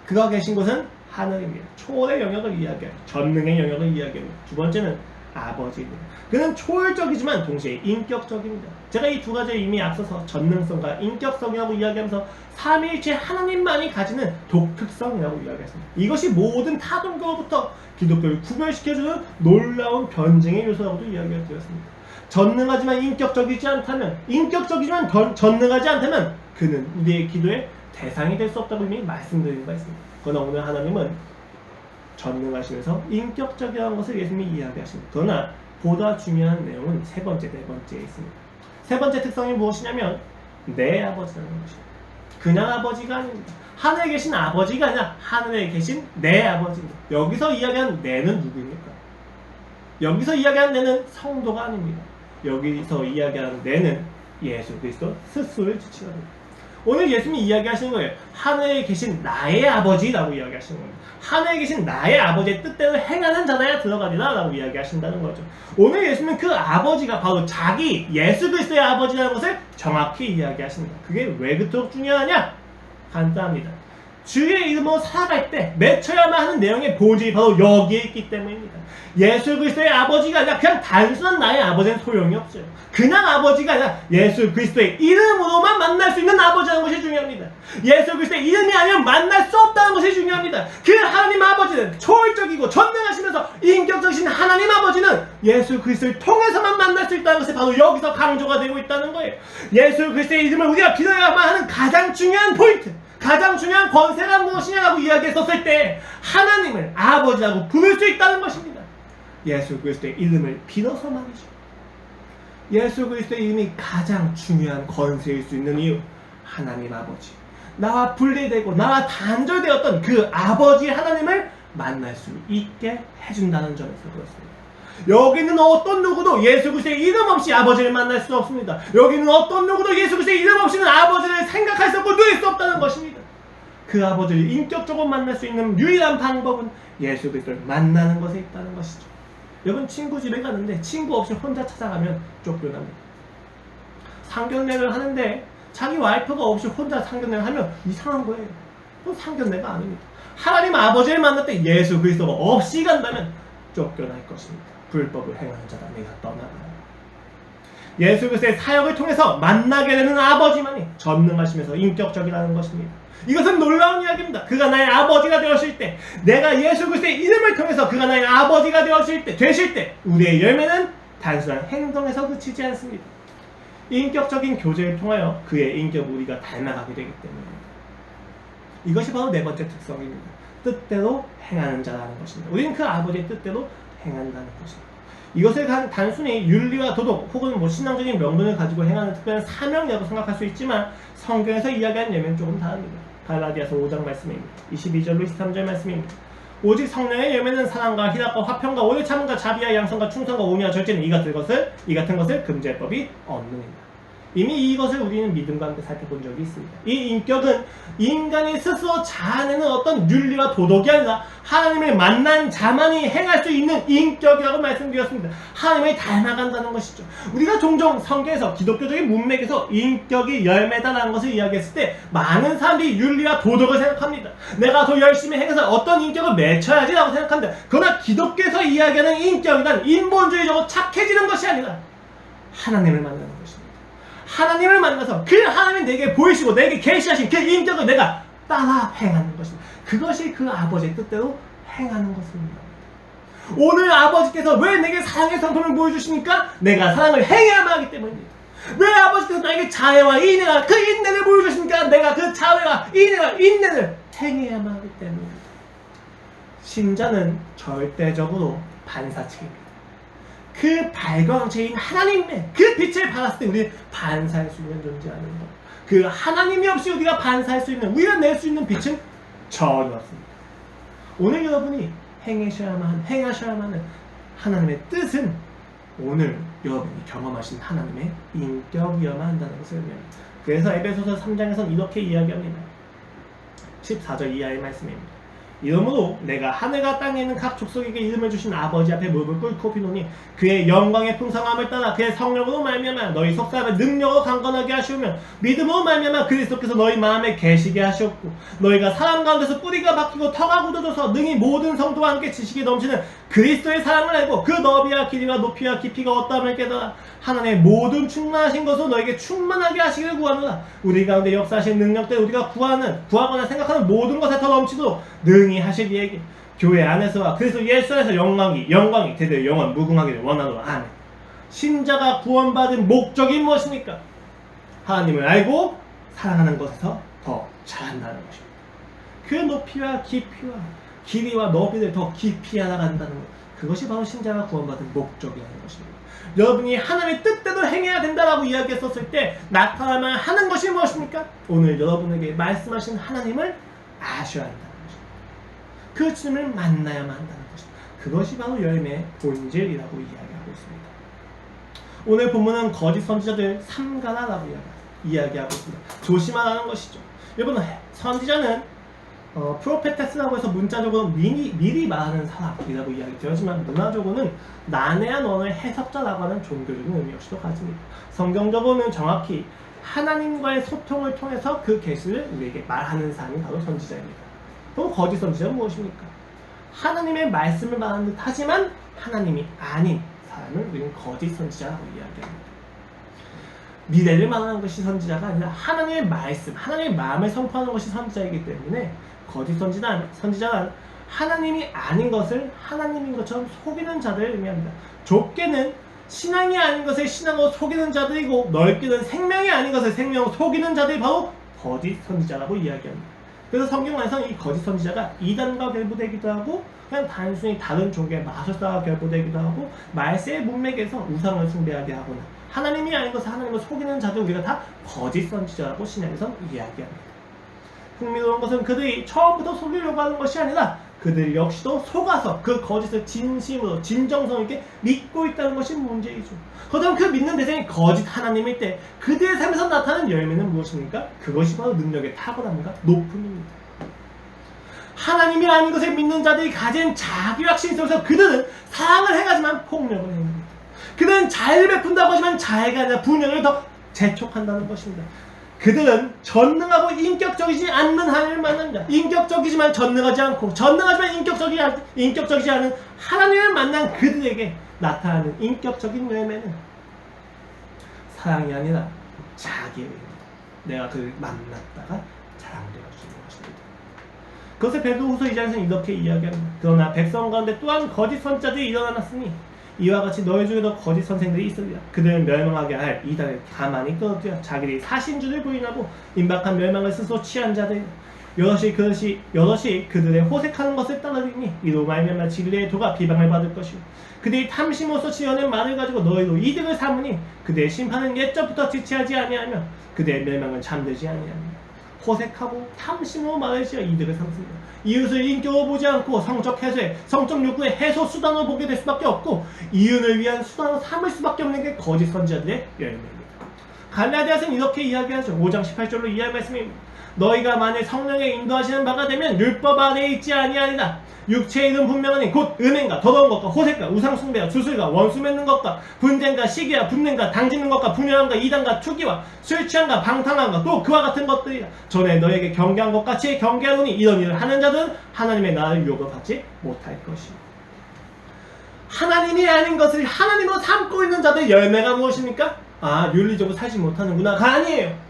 그가 계신 곳은 하늘입니다. 초월의 영역을 이야기해요. 전능의 영역을 이야기합니다. 두 번째는 아버지입니다. 그는 초월적이지만 동시에 인격적입니다. 제가 이 두 가지를 이미 앞서서 전능성과 인격성이라고 이야기하면서 삼위일체 하나님만이 가지는 독특성이라고 이야기했습니다. 이것이 모든 타종교로부터 기독교를 구별시켜주는 놀라운 변증의 요소라고도 이야기를 드렸습니다. 전능하지만 인격적이지 않다면, 인격적이지만 전능하지 않다면 그는 우리의 기도의 대상이 될 수 없다고 이미 말씀드린 바 있습니다. 그러나 오늘 하나님은 전능하시면서 인격적이라는 것을 예수님이 이야기하십니다. 그러나 보다 중요한 내용은 세 번째, 네 번째에 있습니다. 세 번째 특성이 무엇이냐면 내 아버지라는 것입니다. 그냥 아버지가 아닙니다. 하늘에 계신 아버지가 아니라 하늘에 계신 내 아버지입니다. 여기서 이야기하는 내는 누구입니까? 여기서 이야기하는 내는 성도가 아닙니다. 여기서 이야기하는 내는 예수 그리스도 스스로를 지칭합니다. 오늘 예수님이 이야기하시는 거예요. 하늘에 계신 나의 아버지라고 이야기하시는 겁니다. 하늘에 계신 나의 아버지의 뜻대로 행하는 자라야 들어가리라 라고 이야기하신다는 거죠. 오늘 예수님은 그 아버지가 바로 자기 예수 그리스도의 아버지라는 것을 정확히 이야기하십니다. 그게 왜 그토록 중요하냐? 간단합니다. 주의 이름으로 살아갈 때 맺혀야만 하는 내용의 본질이 바로 여기에 있기 때문입니다. 예수 그리스도의 아버지가 아니라 그냥 단순한 나의 아버지는 소용이 없어요. 그냥 아버지가 아니라 예수 그리스도의 이름으로만 만날 수 있는 아버지라는 것이 중요합니다. 예수 그리스도의 이름이 아니면 만날 수 없다는 것이 중요합니다. 그 하나님 아버지는 초월적이고 전능하시면서 인격적이신 하나님 아버지는 예수 그리스도를 통해서만 만날 수 있다는 것이 바로 여기서 강조가 되고 있다는 거예요. 예수 그리스도의 이름을 우리가 빌어야만 하는 가장 중요한 포인트, 가장 중요한 권세가 무엇이냐라고 이야기했었을 때 하나님을 아버지라고 부를 수 있다는 것입니다. 예수 그리스도의 이름을 빌어서 말이죠. 예수 그리스도의 이름이 가장 중요한 권세일 수 있는 이유, 하나님 아버지, 나와 분리되고 나와 단절되었던 그 아버지 하나님을 만날 수 있게 해준다는 점에서 그렇습니다. 여기는 어떤 누구도 예수 그리스도의 이름 없이 아버지를 만날 수 없습니다. 여기는 어떤 누구도 예수 그리스도의 이름 없이는 아버지를 생각할 수 없고 누릴 수 없다는 것입니다. 그 아버지를 인격적으로 만날 수 있는 유일한 방법은 예수 그리스도를 만나는 것에 있다는 것이죠. 여러분, 친구 집에 가는데 친구 없이 혼자 찾아가면 쫓겨납니다. 상견례를 하는데 자기 와이프가 없이 혼자 상견례를 하면 이상한 거예요. 그건 상견례가 아닙니다. 하나님 아버지를 만날 때 예수 그리스도가 없이 간다면 쫓겨날 것입니다. 불법을 행하는 자가 내가 떠나가라. 예수 그리스도의 사역을 통해서 만나게 되는 아버지만이 전능하시면서 인격적이라는 것입니다. 이것은 놀라운 이야기입니다. 그가 나의 아버지가 되었을 때, 내가 예수 그리스도의 이름을 통해서 그가 나의 아버지가 되실 때 우리의 열매는 단순한 행동에서 그치지 않습니다. 인격적인 교제를 통하여 그의 인격을 우리가 닮아가게 되기 때문입니다. 이것이 바로 네 번째 특성입니다. 뜻대로 행하는 자라는 것입니다. 우리는 그 아버지의 뜻대로 행한다는 것입니다. 이것을 단순히 윤리와 도덕 혹은 신앙적인 명분을 가지고 행하는 특별한 사명이라고 생각할 수 있지만 성경에서 이야기하는 열매는 조금 다릅니다. 갈라디아서 5장 말씀입니다. 22절로 23절 말씀입니다. 오직 성령의 열매는 사랑과 희락과 화평과 오래 참음과 자비와 양선과 충성과 오미와 절제는 이 같은 것을 금지할 법이 없느니라. 이미 이것을 우리는 믿음과 함께 살펴본 적이 있습니다. 이 인격은 인간이 스스로 자아내는 어떤 윤리와 도덕이 아니라 하나님을 만난 자만이 행할 수 있는 인격이라고 말씀드렸습니다. 하나님을 닮아간다는 것이죠. 우리가 종종 성경에서 기독교적인 문맥에서 인격이 열매다라는 것을 이야기했을 때 많은 사람들이 윤리와 도덕을 생각합니다. 내가 더 열심히 행해서 어떤 인격을 맺혀야지 라고 생각합니다. 그러나 기독교에서 이야기하는 인격이란 인본주의적으로 착해지는 것이 아니라 하나님을 만나는 것입니다. 하나님을 만나서 그 하나님이 내게 보이시고 내게 계시하신 그 인격을 내가 따라 행하는 것입니다. 그것이 그 아버지의 뜻대로 행하는 것입니다. 오늘 아버지께서 왜 내게 사랑의 성품을 보여주십니까? 내가 사랑을 행해야만 하기 때문입니다. 왜 아버지께서 나에게 자애와 인내가 그 인내를 보여주십니까? 내가 그 자애와 인내를 행해야만 하기 때문입니다. 신자는 절대적으로 반사체입니다. 그 발광체인 하나님의 그 빛을 받았을 때 우리는 반사할 수 있는 존재라는 것. 그 하나님이 없이 우리가 반사할 수 있는, 우리가 낼 수 있는 빛은 전혀 없습니다. 오늘 여러분이 행하셔야만 하는 하나님의 뜻은 오늘 여러분이 경험하신 하나님의 인격이어야만 한다는 것을 의미합니다. 그래서 에베소서 3장에서는 이렇게 이야기합니다. 14절 이하의 말씀입니다. 이러므로 내가 하늘과 땅에 있는 각 족속에게 이름을 주신 아버지 앞에 무릎을 꿇고 비노니 그의 영광의 풍성함을 따라 그의 성령으로 말미암아 너희 속사람을 능력으로 강건하게 하시오며 믿음으로 말미암아 그리스도께서 너희 마음에 계시게 하셨고 너희가 사람 가운데서 뿌리가 박히고 터가 굳어져서 능히 모든 성도와 함께 지식이 넘치는 그리스도의 사랑을 알고 그 너비와 길이와 높이와 깊이가 어떠함을 깨달아 하나님의 모든 충만하신 것으로 너에게 충만하게 하시기를 구하노라. 우리 가운데 역사하신 능력대로 우리가 구하거나 생각하는 모든 것에 더 넘치도록 능히 하실 이에게 교회 안에서와 그리스도 예수 안에서 영광이 대대로 영원 무궁하기를 원하노라. 아멘. 신자가 구원받은 목적이 무엇입니까? 하나님을 알고 사랑하는 것에서 더 잘한다는 것입니다. 그 높이와 깊이와 길이와 너비를 더 깊이 알아간다는 것, 그것이 바로 신자가 구원받은 목적이라는 것입니다. 여러분이 하나님의 뜻대로 행해야 된다라고 이야기했었을 때 나타나면 하는 것이 무엇입니까? 오늘 여러분에게 말씀하신 하나님을 아셔야 한다는 것입니다. 그 주님을 만나야만 한다는 것입니다. 그것이 바로 열매의 본질이라고 이야기하고 있습니다. 오늘 본문은 거짓 선지자들 삼가라라고 이야기하고 있습니다. 조심하라는 것이죠. 여러분, 선지자는 프로페테스라고 해서 문자적으로 미리 말하는 사람이라고 이야기되었지만 문화적으로는 난해한 언어의 해석자라고 하는 종교적인 의미 역시도 가집니다. 성경적으로는 정확히 하나님과의 소통을 통해서 그 계시를 우리에게 말하는 사람이 바로 선지자입니다. 그럼 거짓 선지자는 무엇입니까? 하나님의 말씀을 말하는 듯 하지만 하나님이 아닌 사람을 우리는 거짓 선지자라고 이야기합니다. 미래를 말하는 것이 선지자가 아니라 하나님의 말씀, 하나님의 마음을 선포하는 것이 선지자이기 때문에 거짓 선지자는 하나님이 아닌 것을 하나님인 것처럼 속이는 자들을 의미합니다. 좁게는 신앙이 아닌 것을 신앙으로 속이는 자들이고 넓게는 생명이 아닌 것을 생명으로 속이는 자들이 바로 거짓 선지자라고 이야기합니다. 그래서 성경 안에서는 이 거짓 선지자가 이단과 결부되기도 하고 그냥 단순히 다른 종교의 마술사와 결부되기도 하고 말세의 문맥에서 우상을 숭배하게 하거나 하나님이 아닌 것을 하나님을 속이는 자들 우리가 다 거짓 선지자라고 신약에서 이야기합니다. 흥미로운 것은 그들이 처음부터 속이려고 하는 것이 아니라 그들 역시도 속아서 그 거짓을 진심으로 진정성 있게 믿고 있다는 것이 문제이죠. 그렇다면 그 믿는 대상이 거짓 하나님일 때 그들의 삶에서 나타나는 열매는 무엇입니까? 그것이 바로 능력의 탁월함과 높음입니다. 하나님이 아닌 것을 믿는 자들이 가진 자기 확신 속에서 그들은 사랑을 행하지만 폭력을 행합니다. 그들은 자애를 베푼다고 하지만 자애가 아니라 분열을 더 재촉한다는 것입니다. 그들은 전능하고 인격적이지 않는 하나님을 만납니다. 인격적이지만 전능하지 않고 전능하지만 인격적이지 않은 하나님을 만난 그들에게 나타나는 인격적인 열매는 사랑이 아니라 자기입니다. 내가 그를 만났다가 자랑되어지는 것입니다. 그것을 베드로후서 2장에서는 이렇게 이야기합니다. 그러나 백성 가운데 또한 거짓 선지자들이 일어났으니 이와 같이 너희 중에도 거짓 선생들이 있으리라. 그들을 멸망하게 할 이단을 가만히 끌어들여 자기들이 사신주를 부인하고 임박한 멸망을 스스로 취한 자들 여럿이 그들의 호색하는 것을 따르리니 이로 말미암아 진리의 도가 비방을 받을 것이요 그들이 탐심으로서 지어낸 말을 가지고 너희로 이득을 삼으니 그들의 심판은 옛적부터 지체하지 아니하며 그들의 멸망은 잠들지 아니하며 호색하고 탐심으로 말하시어 이득을 삼습니다. 이웃을 인격으로 보지 않고 성적 해소에 성적 욕구의 해소 수단으로 보게 될 수밖에 없고 이윤을 위한 수단으로 삼을 수밖에 없는 게 거짓 선지자들의 열매입니다. 갈라디아서는 이렇게 이야기하죠. 5장 18절로 이해할 말씀입니다. 너희가 만일 성령에 인도하시는 바가 되면 율법 아래에 있지 아니하리라. 육체의 일은 분명하니 곧 음행과 더러운 것과 호색과 우상숭배와 주술과 원수 맺는 것과 분쟁과 시기와 분냄과 당짓는 것과 분열함과 이단과 투기와 술취함과 방탕함과 또 그와 같은 것들이라. 전에 너에게 경계한 것 같이 경계하노니 이런 일을 하는 자들은 하나님의 나라를 유혹을 받지 못할 것이다. 하나님이 아닌 것을 하나님으로 삼고 있는 자들의 열매가 무엇입니까? 아, 윤리적으로 살지 못하는구나가 아니에요.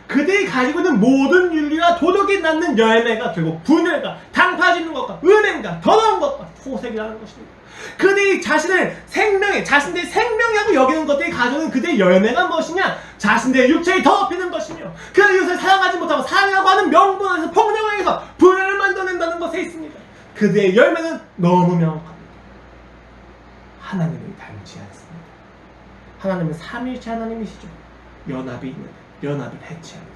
그들이 가지고 있는 모든 윤리와 도덕이 낳는 열매가 결국 분열과 당파짓는 것과 은행과 더러운 것과 호색이라는 것입니다. 그들이 자신들의 생명이라고 여기는 것들이 가져오는 그들의 열매가 무엇이냐? 자신들의 육체를 더럽히는 것이며 그 이웃을 사랑하지 못하고 사랑이라고 하는 명분 안에서 폭력을 해서 분열을 만들어낸다는 것에 있습니다. 그들의 열매는 너무 명확합니다. 하나님을 닮지 않습니다. 하나님은 삼위일체 하나님이시죠. 연합이 해체합니다.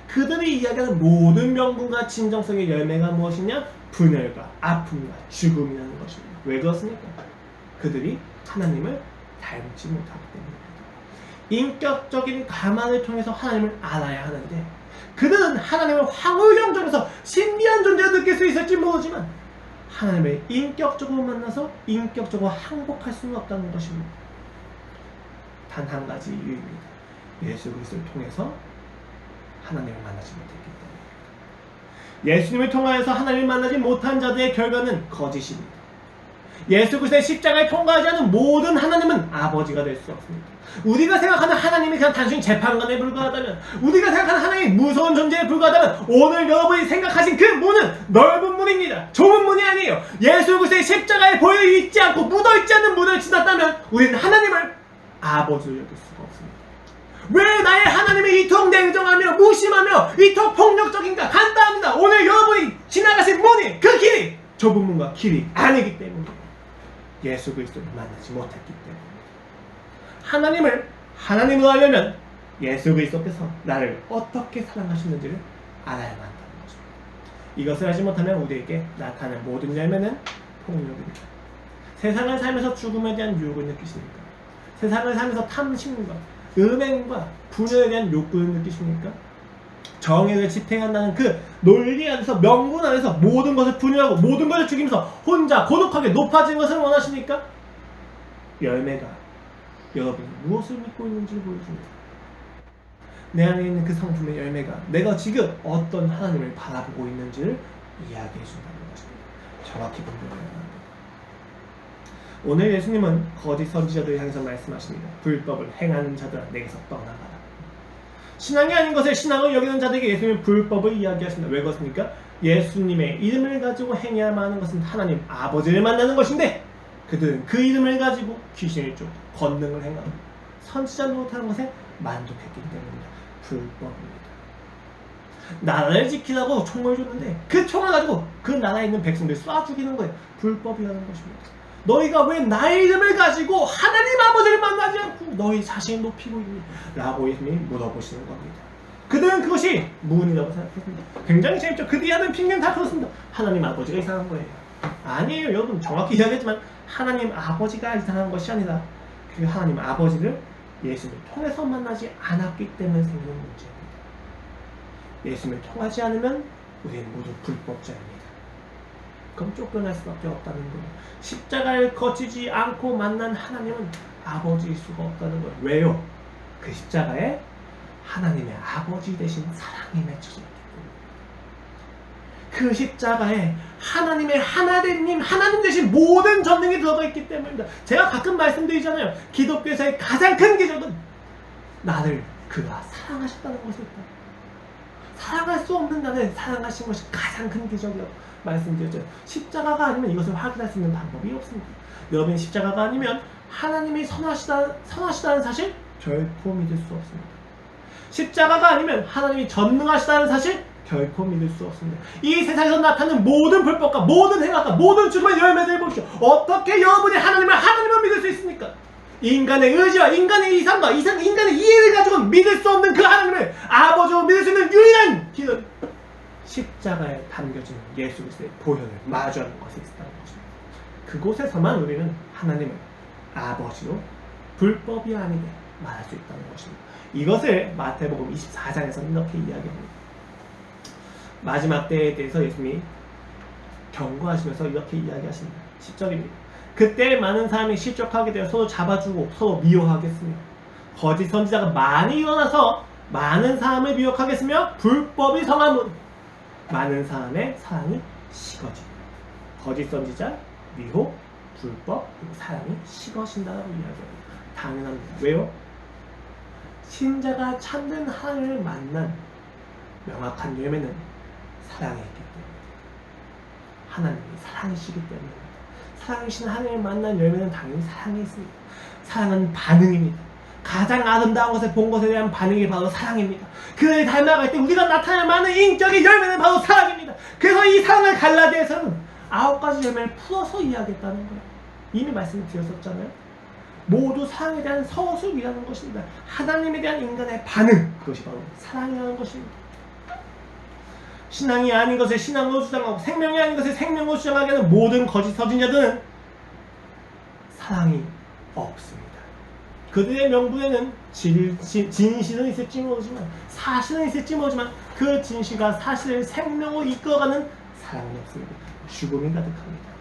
그들이 이야기하는 모든 명분과 진정성의 열매가 무엇이냐? 분열과 아픔과 죽음이라는 것입니다. 왜 그렇습니까? 그들이 하나님을 닮지 못하기 때문입니다. 인격적인 감안을 통해서 하나님을 알아야 하는데 그들은 하나님을 황홀경전에서 신비한 존재로 느낄 수 있을지 모르지만 하나님을 인격적으로 만나서 인격적으로 항복할 수는 없다는 것입니다. 단 한 가지 이유입니다. 예수 그리스도를 통해서 하나님을 만나지 못했기 때문입니다. 예수님을 통하여서 하나님을 만나지 못한 자들의 결과는 거짓입니다. 예수 그리스도의 십자가에 통과하지 않은 모든 하나님은 아버지가 될 수 없습니다. 우리가 생각하는 하나님이 그냥 단순히 재판관에 불과하다면, 우리가 생각하는 하나님이 무서운 존재에 불과하다면 오늘 여러분이 생각하신 그 문은 넓은 문입니다. 좁은 문이 아니에요. 예수 그리스도의 십자가에 보여있지 않고 묻어있지 않는 문을 지났다면 우리는 하나님을 아버지로 여길 수가 없습니다. 왜 나의 하나님이 이토록 냉정하며 무심하며 이토록 폭력적인가? 간단합니다. 오늘 여러분이 지나가신 문이 그 길이 좁은 문과 길이 아니기 때문이에요. 예수 그리스도를 만나지 못했기 때문입니다. 하나님을 하나님으로 하려면 예수 그리스도께서 나를 어떻게 사랑하셨는지를 알아야만 한다는 것입니다. 이것을 알지 못하면 우리에게 나타나는 모든 열매는 폭력입니다. 세상을 살면서 죽음에 대한 유혹을 느끼십니까? 세상을 살면서 탐심과 음행과 분열에 대한 욕구를 느끼십니까? 정의를 지탱한다는 그 논리 안에서 명분 안에서 모든 것을 분열하고 모든 것을 죽이면서 혼자 고독하게 높아진 것을 원하십니까? 열매가 여러분이 무엇을 믿고 있는지를 보여줍니다. 내 안에 있는 그 성품의 열매가 내가 지금 어떤 하나님을 바라보고 있는지를 이야기해 준다는 것입니다. 정확히 분별해야 합니다. 오늘 예수님은 거짓 선지자들을 향해서 말씀하십니다. 불법을 행하는 자들아 내게서 떠나가라. 신앙이 아닌 것을 신앙을 여기는 자들에게 예수님은 불법을 이야기하십니다. 왜 그렇습니까? 예수님의 이름을 가지고 행해야만 하는 것은 하나님 아버지를 만나는 것인데 그들은 그 이름을 가지고 귀신을 쫓고 권능을 행하고 선지자 노릇하는 것에 만족했기 때문입니다. 불법입니다. 나라를 지키라고 총을 줬는데 그 총을 가지고 그 나라에 있는 백성들 쏴 죽이는 거예요. 불법이라는 것입니다. 너희가 왜 나의 이름을 가지고 하나님 아버지를 만나지 않고 너희 자신을 높이고 있니? 라고 예수님이 물어보시는 겁니다. 그들은 그것이 무은이라고 생각했습니다. 굉장히 재밌죠. 그들이 하는 핑계는 다 그렇습니다. 하나님 아버지가 이상한 거예요. 아니에요. 여러분 정확히 이야기했지만 하나님 아버지가 이상한 것이 아니라 그 하나님 아버지를 예수님을 통해서 만나지 않았기 때문에 생기는 문제입니다. 예수님을 통하지 않으면 우리는 모두 불법자입니다. 그럼 쫓겨날 수밖에 없다는 거예요. 십자가를 거치지 않고 만난 하나님은 아버지일 수가 없다는 거예요. 왜요? 그 십자가에 하나님의 아버지 되신 사랑이 맺혀져 있기 때문에 그 십자가에 하나님의 하나님 되신 모든 전능이 들어가 있기 때문입니다. 제가 가끔 말씀드리잖아요. 기독교에서의 가장 큰 기적은 나를 그가 사랑하셨다는 것입니다. 사랑할 수 없는 나를 사랑하신 것이 가장 큰 기적이라고 말씀드렸죠. 십자가가 아니면 이것을 확인할 수 있는 방법이 없습니다. 여러분이 십자가가 아니면 하나님이 선하시다는 사실 결코 믿을 수 없습니다. 십자가가 아니면 하나님이 전능하시다는 사실 결코 믿을 수 없습니다. 이 세상에서 나타나는 모든 불법과 모든 행악과 모든 죽음의 열매들을 보십시오. 어떻게 여러분이 하나님을 믿을 수 있습니까? 인간의 의지와 인간의 이상과 인간의 이해를 가지고는 믿을 수 없는 그 하나님을 아버지로 믿을 수 있는 유일한 길은 십자가에 담겨진 예수 그리스도의 보혈을 마주하는 것에 있다는 것입니다. 그곳에서만 우리는 하나님을 아버지로 불법이 아니게 말할 수 있다는 것입니다. 이것을 마태복음 24장에서 이렇게 이야기합니다. 마지막 때에 대해서 예수님이 경고하시면서 이렇게 이야기하십니다. 10절입니다. 그때 많은 사람이 실족하게 되어 서로 잡아주고 서로 미워하겠으며 거짓 선지자가 많이 일어나서 많은 사람을 미혹하겠으며 불법이 성함은 많은 사람의 사랑이 식어지고 거짓 선지자, 미혹, 불법, 그리고 사랑이 식어진다고 이야기합니다. 당연합니다. 왜요? 신자가 참된 하나님을 만난 명확한 열매는 사랑이 있기 때문에 하나님이 사랑이시기 때문입니다. 사랑이신 하나님을 만난 열매는 당연히 사랑이 있습니다. 사랑은 반응입니다. 가장 아름다운 것을 본 것에 대한 반응이 바로 사랑입니다. 그를 닮아갈 때 우리가 나타낼 많은 인격의 열매는 바로 사랑입니다. 그래서 이 사랑을 갈라디아에서는 9가지 열매를 풀어서 이야기했다는 거예요. 이미 말씀을 드렸었잖아요. 모두 사랑에 대한 서술이라는 것입니다. 하나님에 대한 인간의 반응, 그것이 바로 사랑이라는 것입니다. 신앙이 아닌 것을 신앙으로 주장하고 생명이 아닌 것을 생명으로 주장하게 하는 모든 거짓 선지자들은 사랑이 없습니다. 그들의 명분에는 진실은 있을지 모르지만 사실은 있을지 모르지만 그 진실과 사실을 생명으로 이끌어가는 사랑이 없습니다. 죽음이 가득합니다.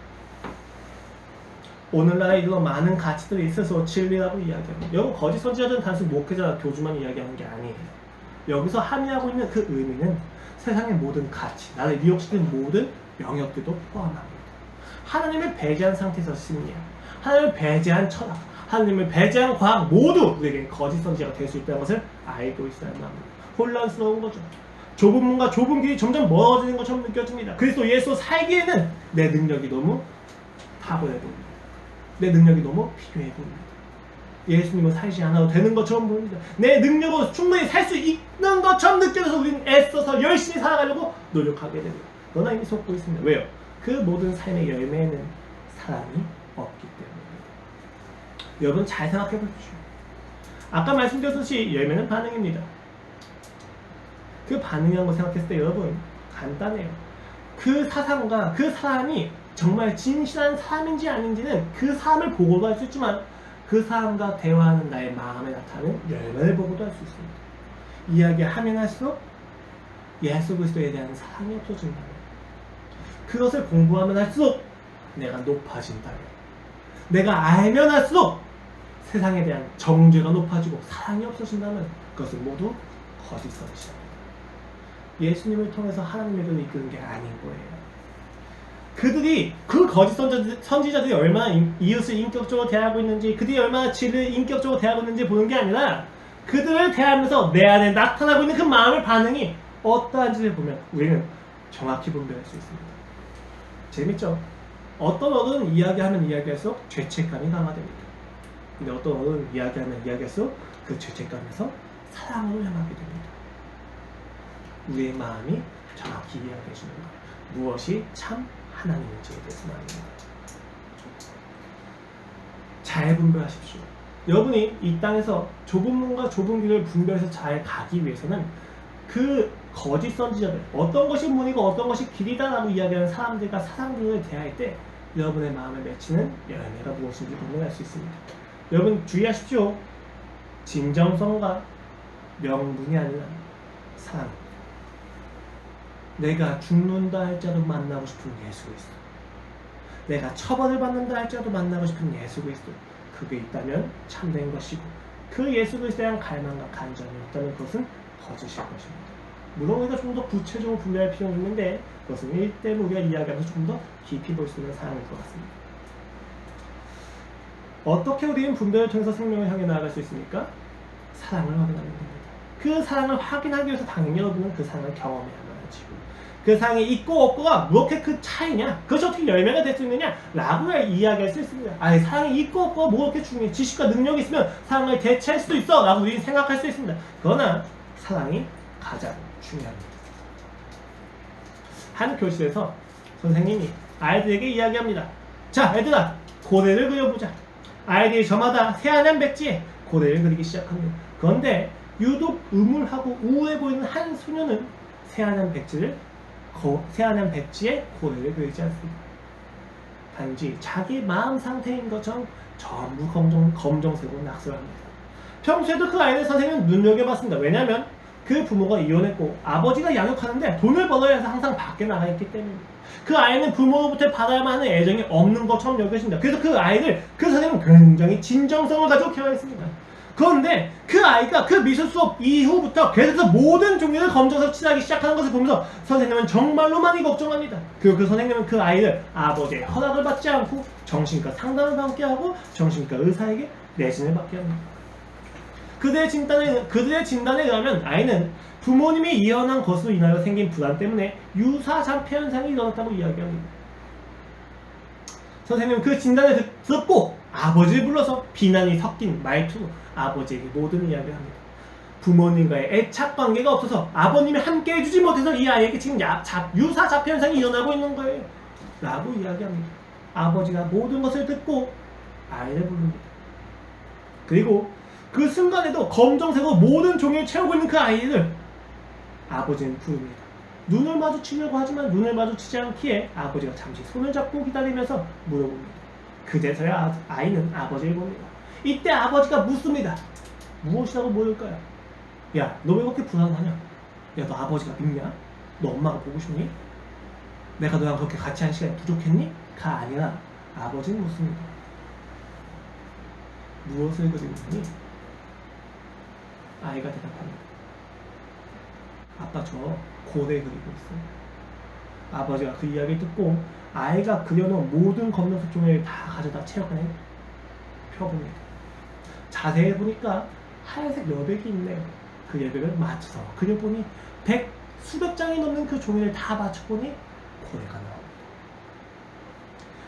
오늘날에 이런 많은 가치들이 있어서 진리라고 이야기합니다. 여러분, 거짓 선지자들은 단순히 목회자나 교주만 이야기하는 게 아니에요. 여기서 함의하고 있는 그 의미는 세상의 모든 가치, 나를 미혹시키는 모든 영역들도 포함합니다. 하나님을 배제한 상태에서 심리학, 하나님을 배제한 철학, 하나님을 배제한 과학 모두 우리에게 거짓 선지자가 될 수 있다는 것을 알고 있어야 합니다. 혼란스러운 거죠. 좁은 문과 좁은 길이 점점 멀어지는 것처럼 느껴집니다. 그리스도 예수 살기에는 내 능력이 너무 탁월해 보입니다. 내 능력이 너무 필요해 보입니다. 예수님을 살지 않아도 되는 것처럼 보입니다. 내 능력으로 충분히 살 수 있는 것처럼 느껴져서 우리는 애써서 열심히 살아가려고 노력하게 됩니다. 그러나 이미 속고 있습니다. 왜요? 그 모든 삶의 열매에는 사랑이 없기 때문입니다. 여러분, 잘 생각해 보십시오. 아까 말씀드렸듯이 열매는 반응입니다. 그 반응이라는 걸 생각했을 때 여러분, 간단해요. 그 사람과 그 사람이 정말 진실한 사람인지 아닌지는 그 사람을 보고도 알 수 있지만 그 사람과 대화하는 나의 마음에 나타나는 열매를 보고도 알 수 있습니다. 이야기하면 할수록 예수 그리스도에 대한 사랑이 없어진다면, 그것을 공부하면 할수록 내가 높아진다면, 내가 알면 할수록 세상에 대한 정죄가 높아지고 사랑이 없어진다면 그것은 모두 거짓 선지자입니다. 예수님을 통해서 하나님의 길을 이끄는 게 아닌 거예요. 그들이, 그 거짓 선지자들이 얼마나 이웃을 인격적으로 대하고 있는지, 그들이 얼마나 진리를 인격적으로 대하고 있는지 보는 게 아니라 그들을 대하면서 내 안에 나타나고 있는 그 마음의 반응이 어떠한지를 보면 우리는 정확히 분별할 수 있습니다. 재밌죠? 어떤 어른은 이야기하면 이야기할수록 죄책감이 강화됩니다. 근데 어떤 어른은 이야기하면 이야기할수록 그 죄책감에서 사랑으로 향하게 됩니다. 우리의 마음이 정확히 이야기해 주는 것, 무엇이 참 하나님인지에 대해서 말입니다. 잘 분별하십시오. 여러분이 이 땅에서 좁은 문과 좁은 길을 분별해서 잘 가기 위해서는 그 거짓 선지자들, 어떤 것이 문이고 어떤 것이 길이다라고 이야기하는 사람들과 사람들을 대할 때 여러분의 마음에 맺히는 열매가 무엇인지 분명할 수 있습니다. 여러분 주의하십시오. 진정성과 명분이 아니라 사랑입니다. 내가 죽는다 할지라도 만나고 싶은 예수 그리스도, 내가 처벌을 받는다 할지라도 만나고 싶은 예수 그리스도, 그게 있다면 참된 것이고, 그 예수 그리스도에 대한 갈망과 간절이 없다면 그것은 거짓일 것입니다. 물론 우리가 좀 더 구체적으로 분별할 필요는 있는데 그것은 일대일 우리가 이야기하면서 좀 더 깊이 볼 수 있는 사항일 것 같습니다. 어떻게 우리는 분별을 통해서 생명을 향해 나아갈 수 있습니까? 사랑을 확인하면 됩니다. 그 사랑을 확인하기 위해서 당연히 여러분은 그 사랑을 경험해야만 하지. 그 사랑이 있고 없고가 무엇게 그 차이냐, 그것이 어떻게 열매가 될 수 있느냐 라고 이야기할 수 있습니다. 아니, 사랑이 있고 없고가 무엇게 중요해, 지식과 능력이 있으면 사랑을 대체할 수도 있어 라고 우리는 생각할 수 있습니다. 그러나 사랑이 가장 중요합니다. 한 교실에서 선생님이 아이들에게 이야기합니다. 자, 얘들아, 고래를 그려보자. 아이들이 저마다 새하얀 백지에 고래를 그리기 시작합니다. 그런데 유독 음울하고 우울해 보이는 한 소녀는 새하얀 백지에 고래를 그리지 않습니다. 단지 자기 마음 상태인 것처럼 전부 검정색으로 낙서합니다. 평소에도 그 아이를 선생님은 눈여겨봤습니다. 왜냐하면 그 부모가 이혼했고 아버지가 양육하는데 돈을 벌어야 해서 항상 밖에 나가 있기 때문입니다. 그 아이는 부모로부터 받아야만 하는 애정이 없는 것처럼 여겨집니다. 그래서 그 아이를 그 선생님은 굉장히 진정성을 가지고 케어했습니다. 그런데 그 아이가 그 미술 수업 이후부터 계속해서 모든 종류를 검정색 칠하기 시작하는 것을 보면서 선생님은 정말로 많이 걱정합니다. 그리고 그 선생님은 그 아이를 아버지의 허락을 받지 않고 정신과 상담을 받게 하고 정신과 의사에게 내신을 받게 합니다. 그들의 진단에 의하면 아이는 부모님이 이혼한 것으로 인하여 생긴 불안 때문에 유사자폐 현상이 일어났다고 이야기합니다. 선생님은 그 진단을 듣고 아버지를 불러서 비난이 섞인 말투로 아버지에게 모든 이야기를 합니다. 부모님과의 애착 관계가 없어서 아버님이 함께 해주지 못해서 이 아이에게 지금 유사자폐 현상이 일어나고 있는 거예요 라고 이야기합니다. 아버지가 모든 것을 듣고 아이를 부릅니다. 그리고 그 순간에도 검정색으로 모든 종이를 채우고 있는 그 아이를 아버지는 부릅니다. 눈을 마주치려고 하지만 눈을 마주치지 않기에 아버지가 잠시 손을 잡고 기다리면서 물어봅니다. 그제서야 아이는 아버지를 봅니다. 이때 아버지가 묻습니다. 무엇이라고 물을까요? 야, 너 왜 그렇게 불안하냐? 야, 너 아버지가 믿냐? 너 엄마가 보고 싶니? 내가 너랑 그렇게 같이 한 시간이 부족했니? 가 아니라 아버지는 묻습니다. 무엇을 그리고 있니? 아이가 대답합니다. 아빠 저 고래 그리고 있어요. 아버지가 그 이야기를 듣고 아이가 그려놓은 모든 검정색 종이를 다 가져다 체육관에 펴봅니다. 자세히 보니까 하얀색 여백이 있네요. 그 여백을 맞춰서 그려보니 수백 장이 넘는 그 종이를 다 맞춰보니 고래가 나옵니다.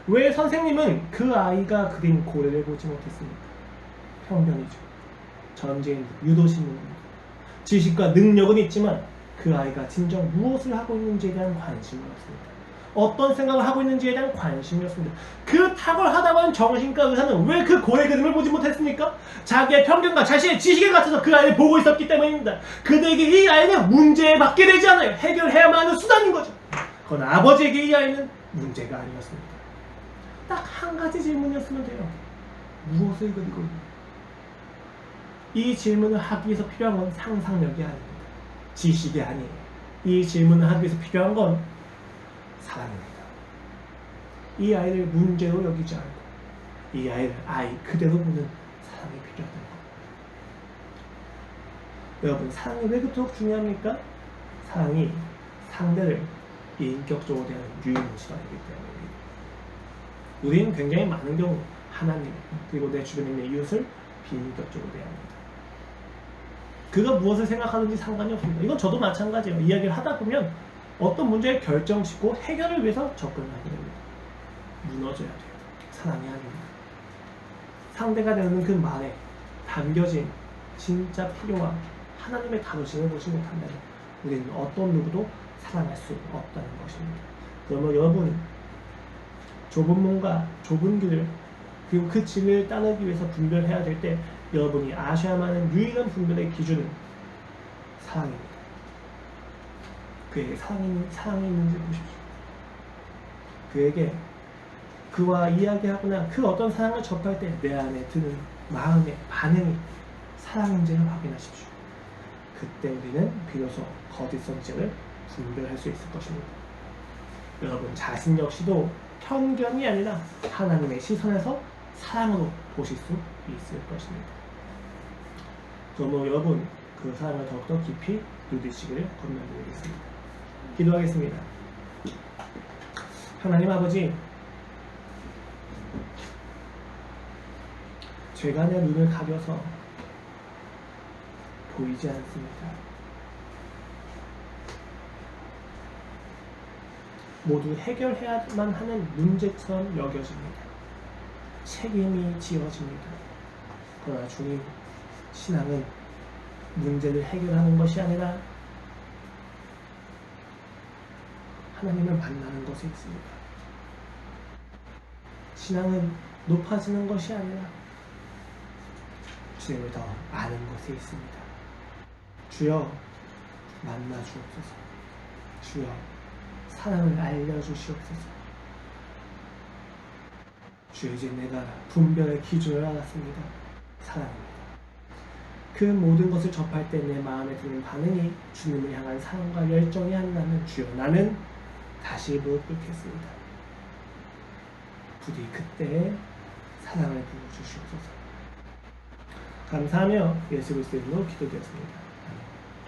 왜 선생님은 그 아이가 그린 고래를 보지 못했습니까? 편견이죠. 전쟁 유도신문입니다. 지식과 능력은 있지만 그 아이가 진정 무엇을 하고 있는지에 대한 관심이 없습니다. 어떤 생각을 하고 있는지에 대한 관심이 없습니다. 그 탁월하다고 하는 정신과 의사는 왜 그 고래 그림을 보지 못했습니까? 자기의 편견과 자신의 지식에 갇혀서 그 아이를 보고 있었기 때문입니다. 그들에게 이 아이는 문제에 받게 되지 않아요. 해결해야만 하는 수단인 거죠. 그러나 아버지에게 이 아이는 문제가 아니었습니다. 딱 한 가지 질문이었으면 돼요. 무엇을 그리고 있는가? 이 질문을 하기 위해서 필요한 건 상상력이 아닙니다. 지식이 아니에요. 이 질문을 하기 위해서 필요한 건 사랑입니다. 이 아이를 문제로 여기지 않고 이 아이를 아이 그대로 보는 사랑이 필요하다는 것. 여러분, 사랑이 왜 그토록 중요합니까? 사랑이 상대를 인격적으로 대하는 유일한 수단이기 때문입니다. 우리는 굉장히 많은 경우 하나님 그리고 내 주변에 있는 이웃을 비인격적으로 대합니다. 그가 무엇을 생각하는지 상관이 없습니다. 이건 저도 마찬가지예요. 이야기를 하다 보면 어떤 문제를 결정짓고 해결을 위해서 접근을 하게 됩니다. 무너져야 돼요. 사랑이 아닙니다. 상대가 내는 그 말에 담겨진 진짜 필요한 하나님의 다루심을 보지 못한다면 우리는 어떤 누구도 사랑할 수 없다는 것입니다. 그러면 여러분, 좁은 문과 좁은 길을 그리고 그 진리를 따르기 위해서 분별해야 될 때 여러분이 아셔야만 하는 유일한 분별의 기준은 사랑입니다. 그에게 사랑이 있는지 보십시오. 그에게 그와 이야기하거나 그 어떤 사랑을 접할 때 내 안에 드는 마음의 반응이 사랑인지를 확인하십시오. 그때 우리는 비로소 거짓 선지자를 분별할 수 있을 것입니다. 여러분 자신 역시도 편견이 아니라 하나님의 시선에서 사랑으로 보실 수 있을 것입니다. 그러므로 여러분 그 사랑을 더욱더 깊이 누리시기를 권면드리겠습니다. 기도하겠습니다. 하나님 아버지, 죄가 내 눈을 가려서 보이지 않습니다. 모두 해결해야만 하는 문제처럼 여겨집니다. 책임이 지어집니다. 그러나 주님, 신앙은 문제를 해결하는 것이 아니라 하나님을 만나는 것에 있습니다. 신앙은 높아지는 것이 아니라 주님을 더 아는 것에 있습니다. 주여 만나 주옵소서. 주여 사랑을 알려주시옵소서. 주여 이제 내가 분별의 기준을 알았습니다. 사랑입니다. 그 모든 것을 접할 때 내 마음에 드는 반응이 주님을 향한 사랑과 열정이 아니라면 주여 나는 다시 무릎 꿇겠습니다. 부디 그때 사랑을 부어주시옵소서. 감사하며 예수 그리스도 이름으로 기도드렸습니다.